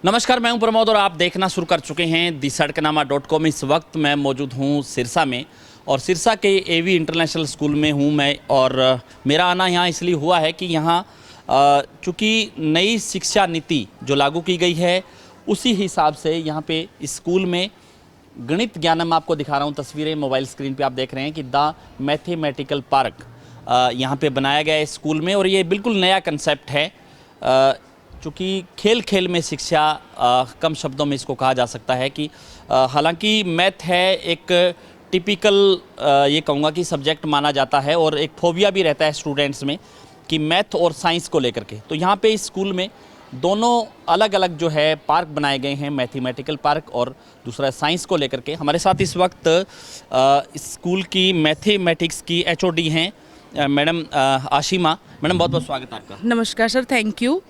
नमस्कार, मैं हूं प्रमोद और आप देखना शुरू कर चुके हैं दी सड़कनामा.com। इस वक्त मैं मौजूद हूं सिरसा में और सिरसा के एवी इंटरनेशनल स्कूल में हूं मैं। और मेरा आना यहां इसलिए हुआ है कि यहां चूँकि नई शिक्षा नीति जो लागू की गई है उसी हिसाब से यहां पे स्कूल में गणित ज्ञानम, आपको दिखा रहा हूं तस्वीरें मोबाइल स्क्रीन पे आप देख रहे हैं कि द मैथमेटिकल पार्क यहाँ पे बनाया गया है स्कूल में। और ये बिल्कुल नया कंसेप्ट है। चूँकि खेल खेल में शिक्षा, कम शब्दों में इसको कहा जा सकता है कि हालांकि मैथ है एक टिपिकल ये कहूँगा कि सब्जेक्ट माना जाता है और एक फोबिया भी रहता है स्टूडेंट्स में कि मैथ और साइंस को लेकर के। तो यहाँ पे इस स्कूल में दोनों अलग अलग जो है पार्क बनाए गए हैं, मैथमेटिकल पार्क और दूसरा साइंस को लेकर के। हमारे साथ इस वक्त स्कूल की मैथमेटिक्स की HOD हैं मैडम आशिमा। मैडम बहुत बहुत स्वागत है आपका। नमस्कार सर, थैंक यू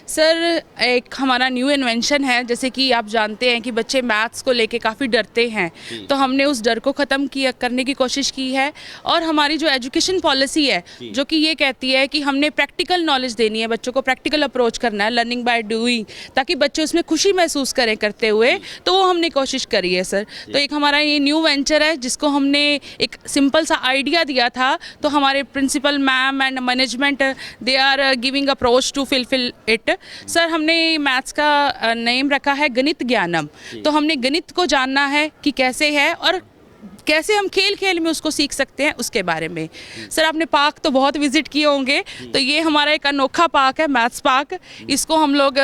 सर। एक हमारा न्यू इन्वेंशन है, जैसे कि आप जानते हैं कि बच्चे मैथ्स को लेके काफ़ी डरते हैं, तो हमने उस डर को ख़त्म करने की कोशिश की है। और हमारी जो एजुकेशन पॉलिसी है जो कि ये कहती है कि हमने प्रैक्टिकल नॉलेज देनी है, बच्चों को प्रैक्टिकल अप्रोच करना है, लर्निंग बाय डूइंग, ताकि बच्चे उसमें खुशी महसूस करें करते हुए। तो वो हमने कोशिश करी है सर। तो एक हमारा ये न्यू वेंचर है जिसको हमने एक सिंपल सा आइडिया दिया था, तो हमारे principal ma'am and management they are giving approach to fulfil it. Sir हमने मैथ्स का नेम रखा है गणित ज्ञानम। तो हमने गणित को जानना है कि कैसे है और कैसे हम खेल खेल में उसको सीख सकते हैं, उसके बारे में। सर आपने पार्क तो बहुत विजिट किए होंगे, तो ये हमारा एक अनोखा पार्क है, मैथ्स पार्क। इसको हम लोग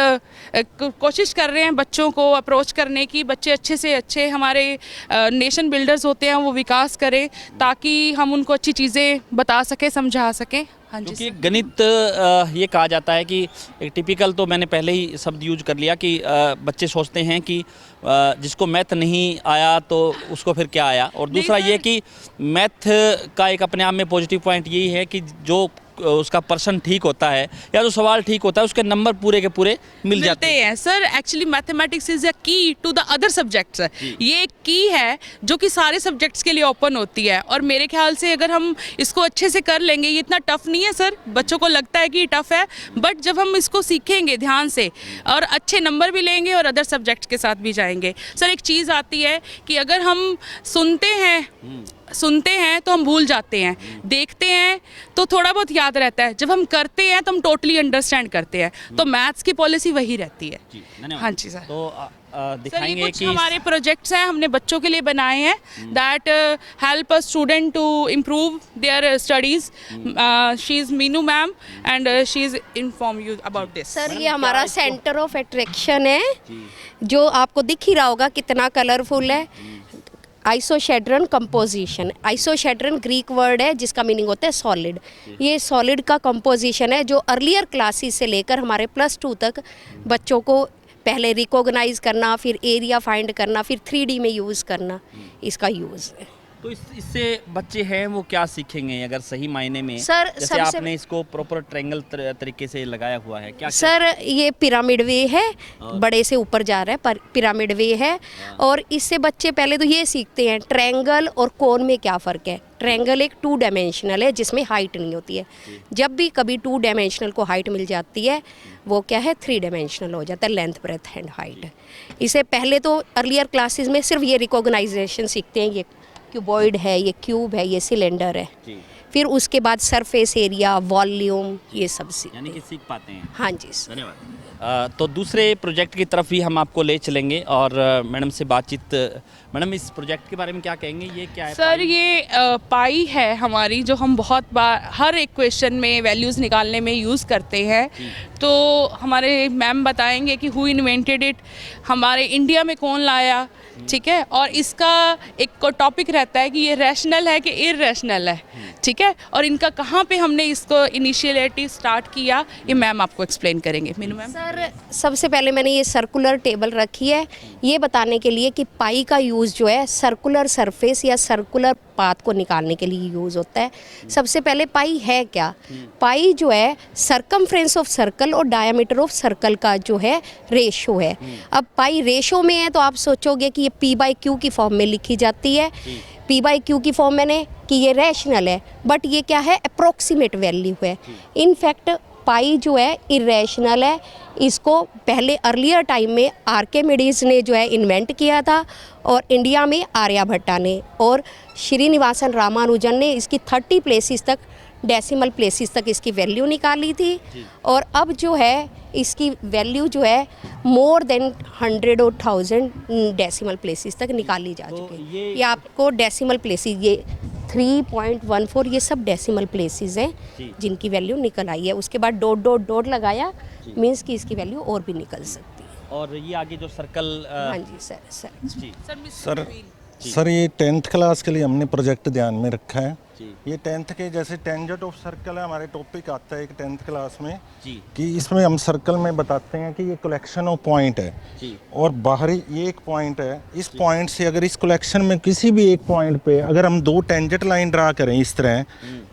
कोशिश कर रहे हैं बच्चों को अप्रोच करने की। बच्चे अच्छे से अच्छे हमारे नेशन बिल्डर्स होते हैं, वो विकास करें ताकि हम उनको अच्छी चीज़ें बता सकें, समझा सकें। हाँ जी। क्योंकि गणित ये कहा जाता है कि एक टिपिकल, तो मैंने पहले ही शब्द यूज कर लिया कि बच्चे सोचते हैं कि जिसको मैथ नहीं आया तो उसको फिर क्या आया। और दूसरा ये कि मैथ का एक अपने आप में पॉजिटिव पॉइंट यही है कि जो उसका पर्सन ठीक होता है या जो सवाल ठीक होता है उसके नंबर पूरे के पूरे मिल जाते हैं। Sir actually mathematics is a की टू द अदर सब्जेक्ट्स। ये एक की है जो कि सारे सब्जेक्ट्स के लिए ओपन होती है। और मेरे ख्याल से अगर हम इसको अच्छे से कर लेंगे, ये इतना टफ नहीं है सर। बच्चों को लगता है कि टफ है, बट जब हम इसको सीखेंगे ध्यान से और अच्छे नंबर भी लेंगे और अदर सब्जेक्ट्स के साथ भी जाएंगे। सर एक चीज़ आती है कि अगर हम सुनते हैं तो हम भूल जाते हैं, देखते हैं तो थोड़ा बहुत याद रहता है, जब हम करते हैं तो हम टोटली अंडरस्टैंड करते हैं। तो मैथ्स की पॉलिसी वही रहती है। हाँ जी सर। तो दिखाएंगे कुछ कि हमारे प्रोजेक्ट्स हैं हमने बच्चों के लिए बनाए हैं, that help a student to improve their studies. She is Meenu ma'am and she is inform you about this. Sir ये हमारा सेंटर ऑफ अट्रैक्शन है, जो आपको दिख ही रहा होगा कितना कलरफुल है। आइसोहेड्रन कंपोजिशन, आइसोहेड्रन ग्रीक वर्ड है जिसका मीनिंग होता है सॉलिड। ये सॉलिड का कंपोजिशन है जो अर्लियर क्लासेस से लेकर हमारे +2 तक बच्चों को पहले रिकॉग्नाइज करना, फिर एरिया फाइंड करना, फिर 3D में यूज़ करना, इसका यूज़ है। तो इससे बच्चे हैं वो क्या सीखेंगे अगर सही मायने में? सर जैसे आपने इसको प्रॉपर ट्रायंगल तरीके से लगाया हुआ है, क्या सर ये पिरामिड वे है, बड़े से ऊपर जा रहा है पर पिरामिड वे है। और इससे बच्चे पहले तो ये सीखते हैं ट्रायंगल और कोन में क्या फ़र्क है। ट्रायंगल एक 2 डायमेंशनल है जिसमें हाइट नहीं होती है। जब भी कभी 2 डायमेंशनल को हाइट मिल जाती है वो क्या है 3 डायमेंशनल हो जाता है, लेंथ ब्रेथ एंड हाइट। इसे पहले तो अर्लियर क्लासेस में सिर्फ ये रिकॉग्नाइजेशन सीखते हैं, ये क्यूबॉइड है, ये क्यूब है, ये सिलेंडर है। फिर उसके बाद सरफेस एरिया, वॉल्यूम, ये सब यानी कि सीख पाते हैं। हाँ जी धन्यवाद। तो दूसरे प्रोजेक्ट की तरफ भी हम आपको ले चलेंगे और मैडम से बातचीत। मैडम इस प्रोजेक्ट के बारे में क्या कहेंगे, ये क्या है? सर ये पाई है हमारी, जो हम बहुत बार हर एक क्वेश्चन में वैल्यूज़ निकालने में यूज़ करते हैं। तो हमारे मैम बताएंगे कि हु इन्वेंटेड इट, हमारे इंडिया में कौन लाया, ठीक है। और इसका एक टॉपिक रहता है कि ये रैशनल है कि इररेशनल है, ठीक है। और इनका कहाँ पे हमने इसको इनिशिएटिव स्टार्ट किया, ये मैम आपको एक्सप्लेन करेंगे। मीनू मैम। सर सबसे पहले मैंने ये सर्कुलर टेबल रखी है ये बताने के लिए कि पाई का यूज़ जो है सर्कुलर सरफेस या सर्कुलर पाथ को निकालने के लिए यूज़ होता है। सबसे पहले पाई है क्या? पाई जो है सरकमफ्रेंस ऑफ सर्कल और डायमीटर ऑफ सर्कल का जो है रेशो है। अब पाई रेशो में है तो आप सोचोगे कि ये P/Q की फॉर्म में लिखी जाती है। P/Q की फॉर्म मैंने कि ये रैशनल है, बट ये क्या है अप्रोक्सीमेट वैल्यू है। इनफैक्ट पाई जो है इरेशनल है, इसको पहले अर्लियर टाइम में आर्किमिडीज ने जो है इन्वेंट किया था और इंडिया में आर्यभट्टा ने, और श्रीनिवासन रामानुजन ने इसकी 30 प्लेसेस तक, डेसिमल प्लेसेस तक इसकी वैल्यू निकाली थी। और अब जो है इसकी वैल्यू जो है मोर देन 100 और 1000 डेसिमल प्लेसेस तक निकाली जा चुकी है। ये आपको डेसिमल प्लेसेस, ये 3.14 ये सब डेसिमल प्लेसेस हैं जिनकी वैल्यू निकल आई है। उसके बाद डॉट डॉट डॉट लगाया, मीन्स कि इसकी वैल्यू और भी निकल सकती है। और ये आगे जो सर्कल हाँ जी सर जी सर ये 10th क्लास के लिए हमने प्रोजेक्ट ध्यान में रखा है। ये 10th के जैसे टेंजेंट ऑफ सर्कल है, हमारे टॉपिक आता है एक 10th क्लास में जी कि इसमें हम सर्कल में बताते हैं कि ये कलेक्शन ऑफ पॉइंट है जी और बाहरी ये एक पॉइंट है। इस पॉइंट से अगर इस कलेक्शन में किसी भी एक पॉइंट पे अगर हम 2 टेंजेंट लाइन ड्रा करें इस तरह,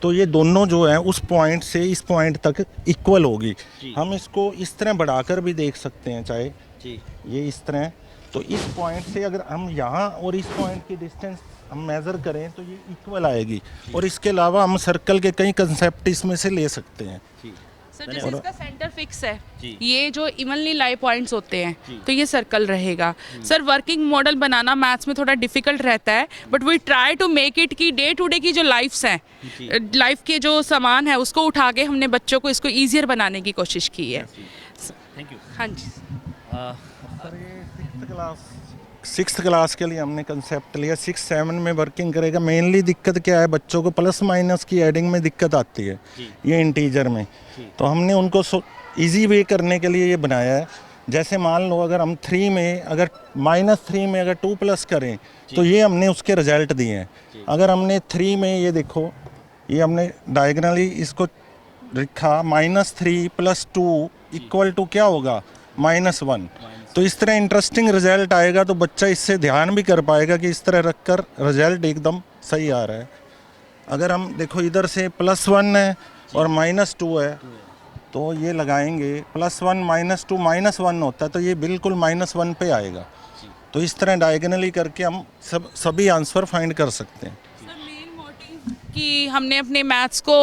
तो ये दोनों जो है उस पॉइंट से इस पॉइंट तक इक्वल होगी। हम इसको इस तरह बढ़ाकर भी देख सकते हैं, चाहे जी ये इस तरह। तो इस पॉइंट से अगर हम यहाँ और इस पॉइंट की डिस्टेंस हम मेज़र करें तो ये इक्वल आएगी। और इसके अलावा हम सर्कल के कई कंसेप्ट इसमें से ले सकते हैं। सर जैसे इसका सेंटर फिक्स है, जी। ये जो इवनली लाई पॉइंट्स होते हैं तो ये सर्कल रहेगा। सर वर्किंग मॉडल बनाना मैथ्स में थोड़ा डिफिकल्ट रहता है, but we try to make it कि डे टू डे की जो लाइफ्स हैं, लाइफ के जो सामान है उसको उठा के हमने बच्चों को इसको ईजियर बनाने की कोशिश की है। Thank you. हाँ जी सर ये 6th क्लास के लिए हमने कंसेप्ट लिया। 6-7 में वर्किंग करेगा। मेनली दिक्कत क्या है, बच्चों को प्लस माइनस की एडिंग में दिक्कत आती है ये इंटीजर में, तो हमने उनको इजी वे करने के लिए ये बनाया है। जैसे मान लो अगर हम 3 में अगर -3 में अगर 2 प्लस करें तो ये हमने उसके रिजल्ट दिए हैं। अगर हमने 3 में ये देखो, ये हमने डायगनली इसको लिखा -3 + 2 इक्वल टू क्या होगा -1। तो इस तरह इंटरेस्टिंग रिजल्ट आएगा, तो बच्चा इससे ध्यान भी कर पाएगा कि इस तरह रखकर रिजल्ट एकदम सही आ रहा है। अगर हम देखो इधर से +1 है और -2 है, तो ये लगाएंगे +1 -2 -1 होता है, तो ये बिल्कुल -1 पे आएगा। तो इस तरह डायगनली करके हम सभी आंसर फाइंड कर सकते हैं। कि हमने अपने मैथ्स को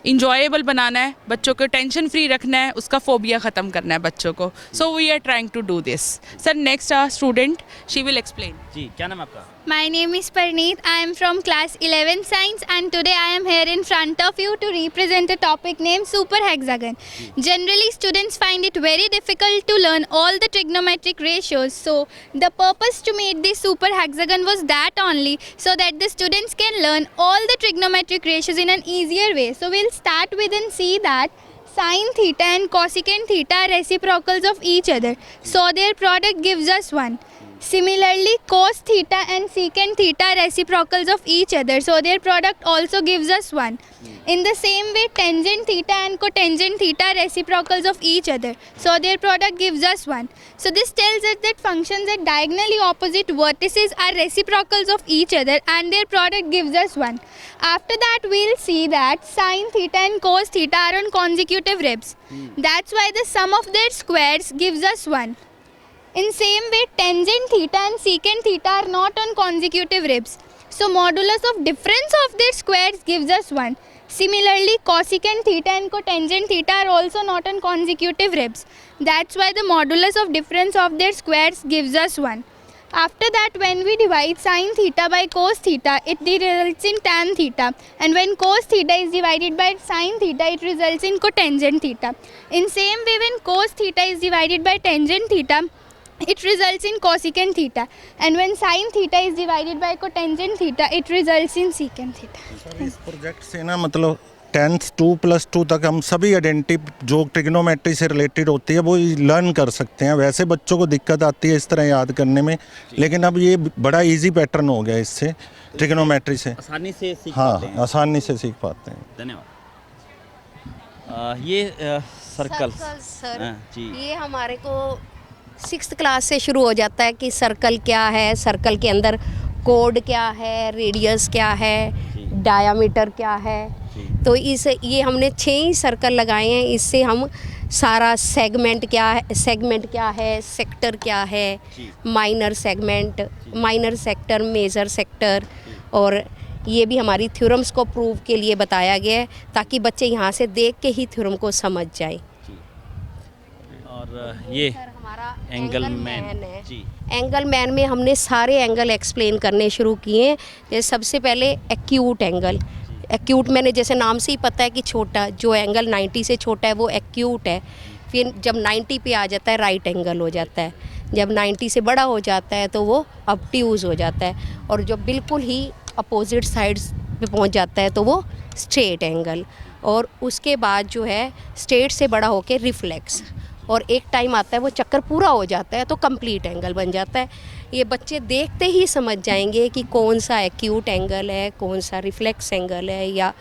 इंजॉयबल बनाना है, बच्चों को टेंशन फ्री रखना है, उसका फोबिया ख़त्म करना है बच्चों को। So we are trying to do this. Sir next our student, she will explain. जी क्या नाम है आपका? My name is Parneet. I am from class 11 science and today I am here in front of you to represent a topic named super hexagon. Generally students find it very difficult to learn all the trigonometric ratios. So the purpose to make this super hexagon was that only, so that the students can learn all the trigonometric ratios in an easier way. So we'll start with and see that sin theta and cosecant theta are reciprocals of each other. So their product gives us 1. Similarly, cos theta and secant theta are reciprocals of each other, so their product also gives us 1. In the same way, tangent theta and cotangent theta are reciprocals of each other, so their product gives us 1. So this tells us that functions at diagonally opposite vertices are reciprocals of each other and their product gives us 1. After that, we'll see that sin theta and cos theta are on consecutive ribs. That's why the sum of their squares gives us 1. In same way, tangent theta and secant theta are not on consecutive ribs. So modulus of difference of their squares gives us 1. Similarly, cosecant theta and cotangent theta are also not on consecutive ribs. That's why the modulus of difference of their squares gives us 1. After that, when we divide sin theta by cos theta, it results in tan theta. And when cos theta is divided by sin theta, it results in cotangent theta. In same way, when cos theta is divided by tangent theta, it results in cosecant theta, and when sin theta is divided by cotangent theta, it results in secant theta. इस project से ना मतलब 10th 2 + 2 तक हम सभी identity जो trigonometry से related होती है वो लर्न कर सकते हैं। वैसे बच्चों को दिक्कत आती है इस तरह याद करने में, लेकिन अब ये बड़ा इजी पैटर्न हो गया इससे ट्रिग्नोमेट्री से आसानी से सीख पाते हैं। आसानी से सीख पाते हैं। धन्यवाद। ये सर्कल सर जी ये हमारे को 6th क्लास से शुरू हो जाता है कि सर्कल क्या है, सर्कल के अंदर कोड क्या है, रेडियस क्या है, डायामीटर क्या है। तो ये हमने 6 ही सर्कल लगाए हैं। इससे हम सारा सेगमेंट क्या है, सेक्टर क्या है, minor segment, minor sector, major sector, और ये भी हमारी थ्योरम्स को प्रूव के लिए बताया गया है, ताकि बच्चे यहाँ से देख के ही थ्योरम को समझ जाएं। और ये हमारा एंगल मैन है। जी, एंगल मैन में हमने सारे एंगल एक्सप्लेन करने शुरू किए हैं। जैसे सबसे पहले एक्यूट एंगल। एक्यूट मैंने जैसे नाम से ही पता है कि छोटा, जो एंगल 90 से छोटा है वो एक्यूट है। फिर जब 90 पे आ जाता है राइट एंगल हो जाता है, जब 90 से बड़ा हो जाता है तो वो ऑब्ट्यूज हो जाता है, और जब बिल्कुल ही अपोजिट साइड्स पे पहुंच जाता है तो वो स्ट्रेट एंगल, और उसके बाद जो है स्ट्रेट से बड़ा होके रिफ्लेक्स, और एक टाइम आता है वो चक्कर पूरा हो जाता है तो कंप्लीट एंगल बन जाता है। ये बच्चे देखते ही समझ जाएंगे कि कौन सा एक्यूट एंगल है, कौन सा रिफ्लेक्स एंगल है, या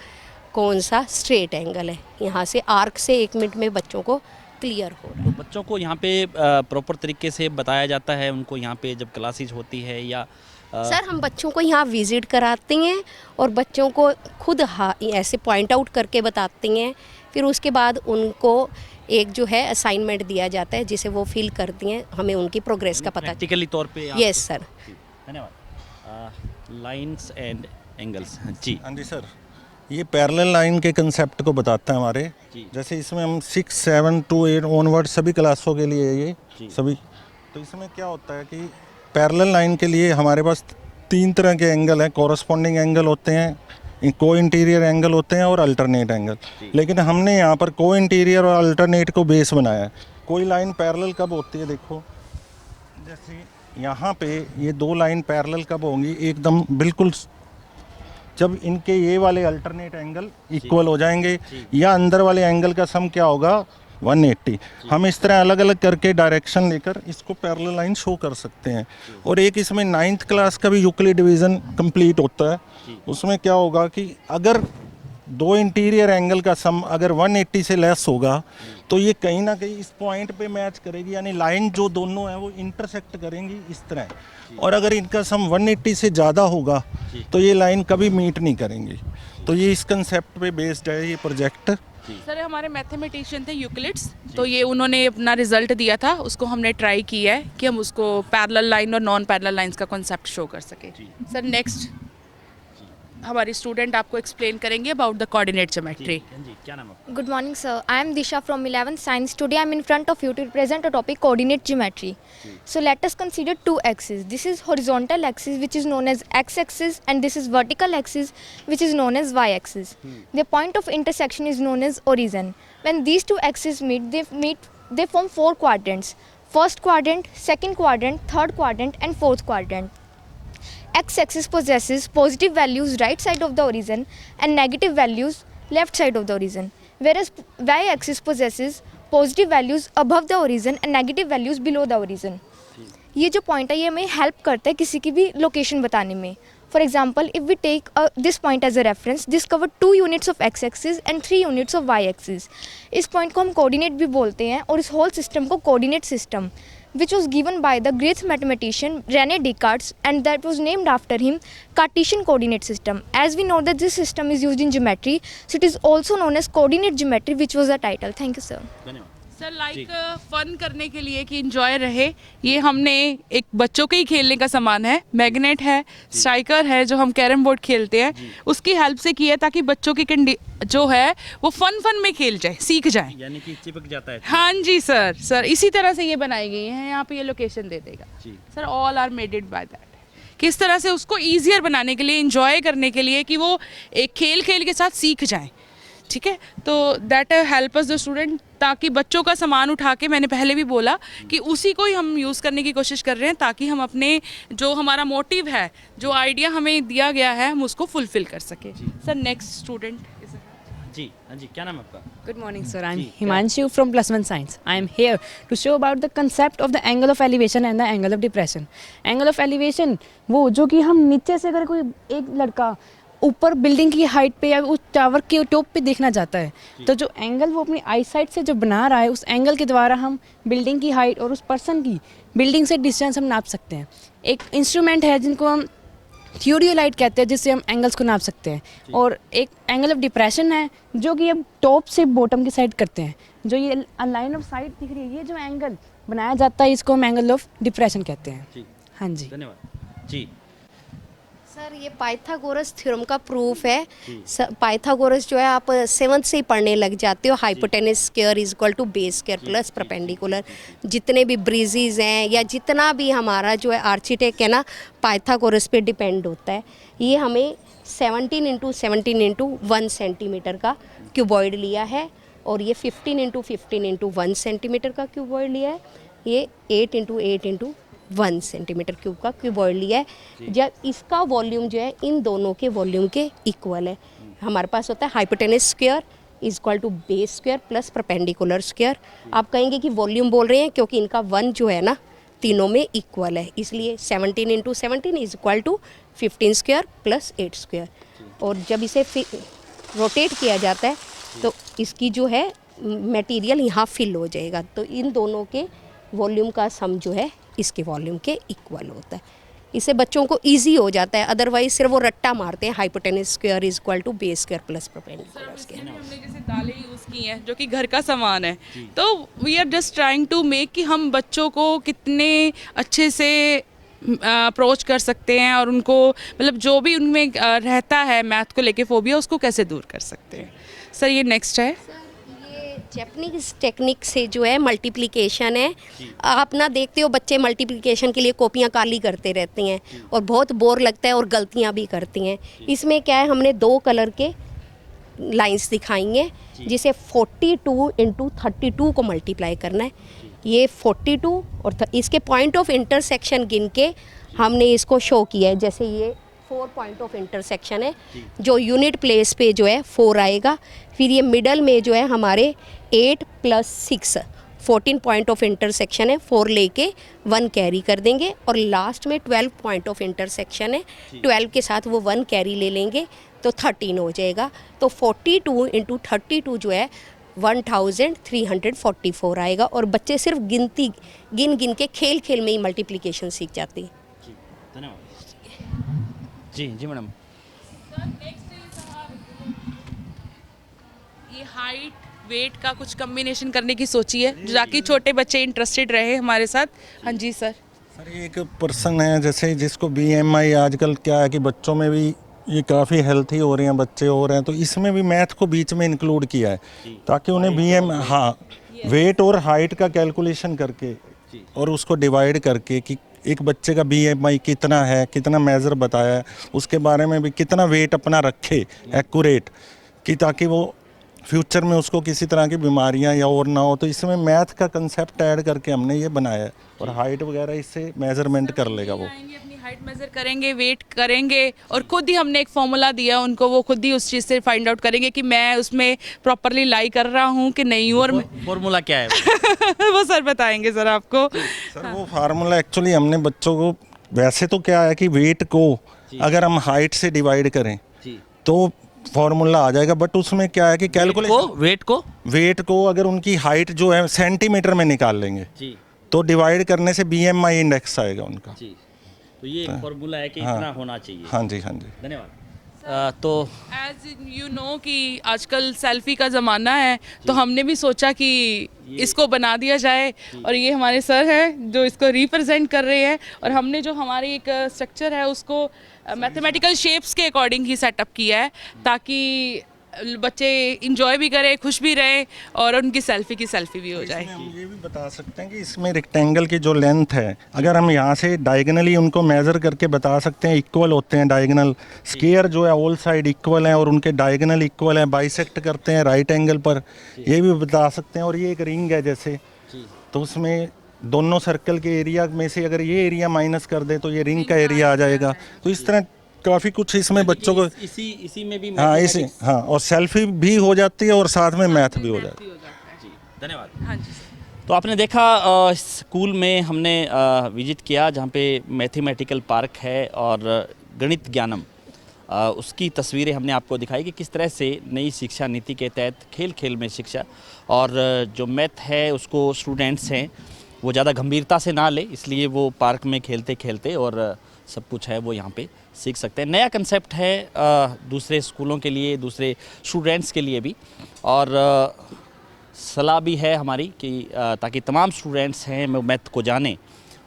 कौन सा स्ट्रेट एंगल है। यहाँ से आर्क से 1 मिनट में बच्चों को क्लियर हो रहा है। तो बच्चों को यहाँ पे प्रॉपर तरीके से बताया जाता है उनको यहाँ पे जब क्लासेज होती है, या सर हम बच्चों को यहाँ विज़िट कराते हैं और बच्चों को खुद ऐसे पॉइंट आउट करके बताते हैं। फिर उसके बाद उनको एक जो है असाइनमेंट दिया जाता है जिसे वो फिल करती हैं, हमें उनकी प्रोग्रेस का पता प्रैक्टिकली तौर पे यस सर। धन्यवाद। लाइंस एंड एंगल्स जी, हाँ जी सर, ये पैरेलल लाइन के कंसेप्ट को बताता है हमारे। जी। जैसे इसमें हम 6, 7 to 8 ऑनवर्ड सभी क्लासों के लिए ये सभी, तो इसमें क्या होता है कि पैरेलल लाइन के लिए हमारे पास 3 तरह के एंगल हैं। कॉरस्पॉन्डिंग एंगल होते हैं, को इंटीरियर एंगल होते हैं और अल्टरनेट एंगल। लेकिन हमने यहाँ पर को इंटीरियर और अल्टरनेट को बेस बनाया है। कोई लाइन पैरेलल कब होती है, देखो जैसे यहाँ पे ये 2 लाइन पैरेलल कब होंगी, एकदम बिल्कुल जब इनके ये वाले अल्टरनेट एंगल इक्वल हो जाएंगे, या अंदर वाले एंगल का सम क्या होगा 180। हम इस तरह अलग अलग करके डायरेक्शन लेकर इसको पैरेलल लाइन शो कर सकते हैं। और एक इसमें 9th क्लास का भी यूक्लिड डिवीज़न कंप्लीट होता है। उसमें क्या होगा कि अगर 2 इंटीरियर एंगल का सम अगर 180 से लेस होगा तो ये कहीं ना कहीं इस पॉइंट पे मैच करेगी, यानी लाइन जो दोनों हैं वो इंटरसेक्ट करेंगी इस तरह। और अगर इनका सम 180 से ज़्यादा होगा तो ये लाइन कभी मीट नहीं करेंगी। तो ये इस कंसेप्ट पे बेस्ड है ये प्रोजेक्ट। सर हमारे मैथमेटिशियन थे यूक्लिड्स, तो ये उन्होंने अपना रिजल्ट दिया था, उसको हमने ट्राई किया है कि हम उसको पैरेलल लाइन और नॉन पैरेलल लाइंस का कॉन्सेप्ट शो कर सके। सर नेक्स्ट हमारी स्टूडेंट आपको एक्सप्लेन करेंगे अबाउट द कोऑर्डिनेट ज्योमेट्री। क्या नाम है? Good morning, sir. I am Disha from 11th Science. Today I am in front of you to present a topic coordinate geometry. So let us consider 2 axes. This is horizontal axis which is known as x-axis, and this is vertical axis which is known as y-axis. The point of intersection is known as origin. When these 2 axes meet, they form 4 quadrants. First quadrant, second quadrant, third quadrant and fourth quadrant. X-axis possesses positive values right side of the origin and negative values left side of the origin, whereas y-axis possesses positive values above the origin and negative values below the origin. ये जो point है ये हमें help करता है किसी की भी लोकेशन बताने में। For example if we take this point as a reference, this cover 2 units of x axis and 3 units of y axis. इस पॉइंट को हम कोऑर्डिनेट भी बोलते हैं, और इस होल सिस्टम को coordinate system which was given by the great mathematician René Descartes, and that was named after him Cartesian coordinate system. As we know that this system is used in geometry, so it is also known as coordinate geometry, which was the title. Thank you, sir. धन्यवाद। Sir like fun करने के लिए कि enjoy रहे, ये हमने एक बच्चों के ही खेलने का सामान है, मैग्नेट है, स्ट्राइकर है जो हम कैरम बोर्ड खेलते हैं, उसकी हेल्प से किया ताकि बच्चों की जो है वो फन में खेल जाए, सीख जाए, यानी कि चिपक जाता है। हाँ जी सर इसी तरह से ये बनाई गई है। यहाँ पे ये लोकेशन दे देगा sir, all are made it by that. किस तरह से उसको ईजियर बनाने के लिए, इंजॉय करने के लिए कि वो एक खेल के साथ सीख जाएं, ठीक है। तो that help us the student, ताकि बच्चों का सामान उठा के, मैंने पहले भी बोला कि उसी को ही हम यूज़ करने की कोशिश कर रहे हैं ताकि हम अपने जो हमारा मोटिव है, जो आइडिया हमें दिया गया है, हम उसको फुलफिल कर सके। सर नेक्स्ट स्टूडेंट जी, हाँ जी, क्या नाम है आपका? Good morning, sir. I'm Himanshu from +1 Science. I am here to show about the concept of the angle of elevation and the angle of depression. Angle of elevation वो जो कि हम नीचे से अगर कोई एक लड़का ऊपर बिल्डिंग की हाइट पे या उस टावर के टॉप पे देखना चाहता है, तो जो एंगल वो अपनी आई साइट से जो बना रहा है, उस एंगल के द्वारा हम बिल्डिंग की हाइट और उस पर्सन की बिल्डिंग से डिस्टेंस हम नाप सकते हैं। एक इंस्ट्रूमेंट है जिनको हम थियोरियोलाइट कहते हैं, जिससे हम एंगल्स को नाप सकते हैं। और एक एंगल ऑफ डिप्रेशन है जो कि हम टॉप से बॉटम की साइड करते हैं। जो ये लाइन ऑफ साइट दिख रही है, ये जो एंगल बनाया जाता है, इसको हम एंगल ऑफ डिप्रेशन कहते हैं। हाँ जी, धन्यवाद जी। सर ये पाइथागोरस थ्योरम का प्रूफ है। पाइथागोरस जो है आप 7th से ही पढ़ने लग जाते हो। Hypotenuse square is equal to base square plus perpendicular. जितने भी ब्रिजेज हैं या जितना भी हमारा जो है आर्चिटेक्ट है ना, पाइथागोरस पे डिपेंड होता है। ये हमें 17 इंटू 17 इंटू 1 सेंटीमीटर का क्यूबॉइड लिया है और ये 15 इंटू 15 इंटू 1 सेंटीमीटर का क्यूबॉइड लिया है। ये 8 इंटू 8 इंटू 1 सेंटीमीटर क्यूब का क्यूबॉइड लिया है। जब इसका वॉल्यूम जो है इन दोनों के वॉल्यूम के इक्वल है। हमारे पास होता है hypotenuse square is equal to base square plus perpendicular square. आप कहेंगे कि वॉल्यूम बोल रहे हैं क्योंकि इनका 1 जो है ना तीनों में इक्वल है, इसलिए 17 into 17 is equal to 15 square plus 8 square. और जब इसे रोटेट किया जाता है तो इसकी जो है मटेरियल यहाँ फिल हो जाएगा। तो इन दोनों के वॉल्यूम का सम जो है इसके वॉल्यूम के इक्वल होता है। इससे बच्चों को इजी हो जाता है, अदरवाइज सिर्फ वो रट्टा मारते हैं hypotenuse square is equal to base square plus perpendicular square. हमने जैसे दालें यूज़ की हैं जो कि घर का सामान है, तो we are just trying to make कि हम बच्चों को कितने अच्छे से अप्रोच कर सकते हैं और उनको मतलब जो भी उनमें रहता है मैथ को लेके फोबिया उसको कैसे दूर कर सकते हैं। सर ये नेक्स्ट है, ये जैपनीज टेक्निक से जो है मल्टीप्लिकेशन है। आप ना देखते हो बच्चे मल्टीप्लिकेशन के लिए कॉपियाँ काली करते रहते हैं और बहुत बोर लगता है और गलतियाँ भी करती हैं। इसमें क्या है, हमने 2 कलर के लाइंस दिखाई हैं जिसे 42 इंटू 32 को मल्टीप्लाई करना है। ये 42 और इसके पॉइंट ऑफ इंटरसेक्शन गिन के हमने इसको शो किया है। जैसे ये 4 पॉइंट ऑफ इंटरसेक्शन है, जो यूनिट प्लेस पे जो है 4 आएगा। फिर ये मिडल में जो है हमारे 8 + 6 14 पॉइंट ऑफ इंटरसेक्शन है, 4 लेके 1 कैरी कर देंगे। और लास्ट में 12 पॉइंट ऑफ इंटरसेक्शन है, 12 के साथ वो 1 कैरी ले लेंगे तो 13 हो जाएगा। तो 42 इंटू 32 जो है 1344 आएगा। और बच्चे सिर्फ गिनती गिन गिन के खेल खेल में ही मल्टीप्लिकेशन सीख जाते हैं। धन्यवाद। जी जी मैडम। ये हाइट वेट का कुछ कम्बिनेशन करने की सोची है ताकि छोटे बच्चे इंटरेस्टेड रहे हमारे साथ। हाँ जी सर। सर ये एक पर्सन है जैसे जिसको BMI आजकल क्या है कि बच्चों में भी ये काफ़ी हेल्थी हो रहे हैं बच्चे हो रहे हैं, तो इसमें भी मैथ को बीच में इंक्लूड किया है ताकि उन्हें हाँ वेट और हाइट का कैलकुलेशन करके और उसको डिवाइड करके कि एक बच्चे का BMI कितना है, कितना मेज़र बताया है, उसके बारे में भी कितना वेट अपना रखे एक्यूरेट, कि ताकि वो फ्यूचर में उसको किसी तरह की बीमारियां या और ना हो। तो इसमें मैथ का कंसेप्ट ऐड करके हमने ये बनाया है और हाइट वगैरह इससे मेजरमेंट कर लेगा वो। अपनी हाइट मेजर करेंगे, वेट करेंगे और खुद ही हमने एक फॉर्मूला दिया उनको, वो खुद ही उस चीज़ से फाइंड आउट करेंगे कि मैं उसमें प्रॉपरली लाई कर रहा हूँ कि नहीं। और फॉर्मूला क्या है? वो सर बताएंगे सर आपको। सर वो फार्मूला एक्चुअली हमने बच्चों को, वैसे तो क्या है कि वेट को अगर हम हाइट से डिवाइड करें तो फॉर्मूला आ जाएगा, बट उसमें क्या है कि कैलकुलेशन वेट को अगर उनकी हाइट जो है सेंटीमीटर में निकाल लेंगे तो डिवाइड करने से BMI इंडेक्स आएगा उनका। तो ये फॉर्मूला है कि इतना होना चाहिए। हाँ जी, हाँ जी। धन्यवाद। तो एज यू नो कि आजकल सेल्फी का ज़माना है, तो हमने भी सोचा कि इसको बना दिया जाए और ये हमारे सर हैं जो इसको रिप्रेजेंट कर रहे हैं। और हमने जो हमारी एक स्ट्रक्चर है उसको मैथमेटिकल शेप्स के अकॉर्डिंग ही सेटअप किया है ताकि बच्चे इंजॉय भी करें, खुश भी रहें और उनकी सेल्फी की सेल्फी भी हो जाए। हम ये भी बता सकते हैं कि इसमें रेक्टेंगल की जो लेंथ है, अगर हम यहाँ से डायगनली उनको मेज़र करके बता सकते हैं, इक्वल होते हैं डायगनल। स्क्वायर जो है ऑल साइड इक्वल हैं और उनके डायगनल इक्वल हैं, बाइसेक्ट करते हैं राइट एंगल पर, ये भी बता सकते हैं। और ये एक रिंग है जैसे, तो उसमें दोनों सर्कल के एरिया में से अगर ये एरिया माइनस कर दे तो ये रिंग का एरिया आ जाएगा। तो इस तरह काफ़ी कुछ इसमें बच्चों को इसी में भी हाँ और सेल्फी भी हो जाती है और साथ में मैथ भी हो जाता है। धन्यवाद। हाँ जी। तो आपने देखा स्कूल में हमने विजिट किया जहाँ पे मैथमेटिकल पार्क है और गणित ज्ञानम, उसकी तस्वीरें हमने आपको दिखाई कि किस तरह से नई शिक्षा नीति के तहत खेल खेल में शिक्षा और जो मैथ है उसको स्टूडेंट्स हैं वो ज़्यादा गंभीरता से ना ले, इसलिए वो पार्क में खेलते खेलते और सब कुछ है वो यहाँ पे सीख सकते हैं। नया कंसेप्ट है दूसरे स्कूलों के लिए, दूसरे स्टूडेंट्स के लिए भी, और सलाह भी है हमारी कि ताकि तमाम स्टूडेंट्स हैं मैथ को जानें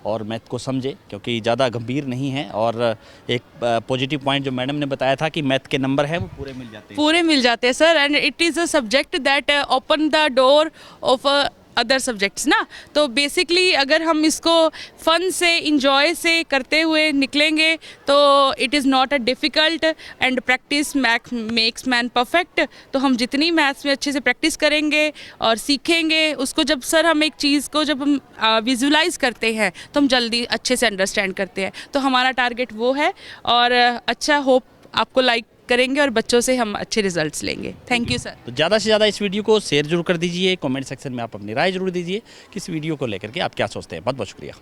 और मैथ को समझे, क्योंकि ज़्यादा गंभीर नहीं है। और एक पॉजिटिव पॉइंट जो मैडम ने बताया था कि मैथ के नंबर है वो पूरे मिल जाते हैं। पूरे मिल जाते हैं sir, and it is a subject that open the door of other subjects ना। तो बेसिकली अगर हम इसको फन से इंजॉय से करते हुए निकलेंगे तो it is not a difficult, and practice makes man perfect. तो हम जितनी मैथ्स में अच्छे से प्रैक्टिस करेंगे और सीखेंगे उसको, जब सर हम एक चीज़ को जब हम विजुलाइज करते हैं तो हम जल्दी अच्छे से अंडरस्टैंड करते हैं। तो हमारा टारगेट वो है, और अच्छा होप आपको लाइक करेंगे और बच्चों से हम अच्छे रिजल्ट्स लेंगे। Thank you sir. तो ज़्यादा से ज़्यादा इस वीडियो को शेयर जरूर कर दीजिए, कमेंट सेक्शन में आप अपनी राय जरूर दीजिए कि इस वीडियो को लेकर के आप क्या सोचते हैं। बहुत बहुत शुक्रिया।